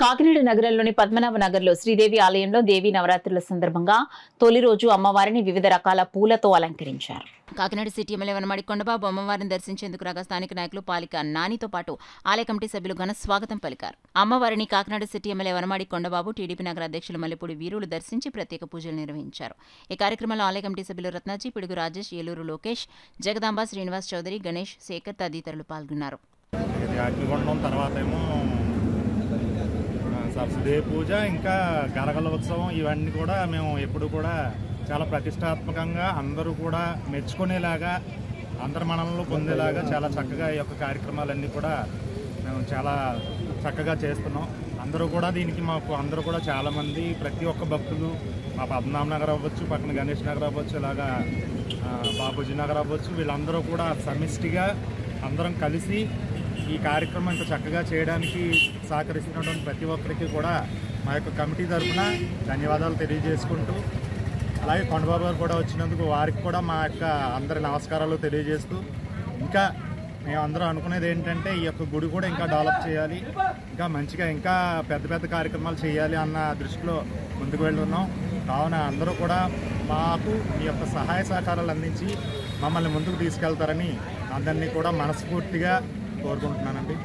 కాకినాడ నగరంలోని పద్మనాభ నగర్లో శ్రీదేవి ఆలయంలో దేవీ నవరాత్రుల సందర్భంగా తొలి రోజు అమ్మవారిని వివిధ రకాల పూలతో అలంకరించారు. కాకినాడ సిటీ ఎమ్మెల్యే వనమాడి కొండబాబు అమ్మవారిని దర్శించేందుకు రాగా స్థానిక నాయకులు పాలిక నానితో పాటు ఆలయ కమిటీ సభ్యులు ఘన స్వాగతం పలికారు. అమ్మవారిని Kakinada city MLA Vanamadi Kondababu, TDP నగర అధ్యక్షులు మల్లెపూడి వీరులు దర్శించి ప్రత్యేక పూజలు నిర్వహించారు. ఈ కార్యక్రమంలో ఆలయ కమిటీ సభ్యులు రత్నాజీ, పిడుగు రాజేష్, ఏలూరు లోకేష్, జగదాంబ, శ్రీనివాస్ చౌదరి, గణేష్, శేఖర్ తదితరులు పాల్గొన్నారు. సరస్వదేవి పూజ, ఇంకా గరగల ఉత్సవం, ఇవన్నీ కూడా మేము ఎప్పుడు కూడా చాలా ప్రతిష్టాత్మకంగా అందరూ కూడా మెచ్చుకునేలాగా, అందరి మనల్లో పొందేలాగా చాలా చక్కగా ఈ యొక్క కార్యక్రమాలన్నీ కూడా మేము చాలా చక్కగా చేస్తున్నాం. అందరూ కూడా దీనికి మాకు అందరూ కూడా చాలామంది ప్రతి ఒక్క భక్తులు మా పద్మనాభ నగర్ అవ్వచ్చు, పక్కన గణేష్ నగర్ అవ్వచ్చు, ఇలాగా బాపూజీ నగర్ అవ్వచ్చు, వీళ్ళందరూ కూడా సమిష్టిగా అందరం కలిసి ఈ కార్యక్రమం ఇంత చక్కగా చేయడానికి సహకరిస్తున్నటువంటి ప్రతి ఒక్కరికి కూడా మా యొక్క కమిటీ తరఫున ధన్యవాదాలు తెలియజేసుకుంటూ, అలాగే కొండబాబు గారు కూడా వచ్చినందుకు వారికి కూడా మా యొక్క అందరి నమస్కారాలు తెలియజేస్తూ, ఇంకా మేమందరం అనుకునేది ఏంటంటే ఈ యొక్క గుడి కూడా ఇంకా డెవలప్ చేయాలి, ఇంకా మంచిగా ఇంకా పెద్ద పెద్ద కార్యక్రమాలు చేయాలి అన్న దృష్టిలో ముందుకు వెళ్తున్నాం. కావున అందరూ కూడా మాకు ఈ యొక్క సహాయ సహకారాలు అందించి మమ్మల్ని ముందుకు తీసుకెళ్తారని అందరినీ కూడా మనస్ఫూర్తిగా కోరుకుంటున్నానండి.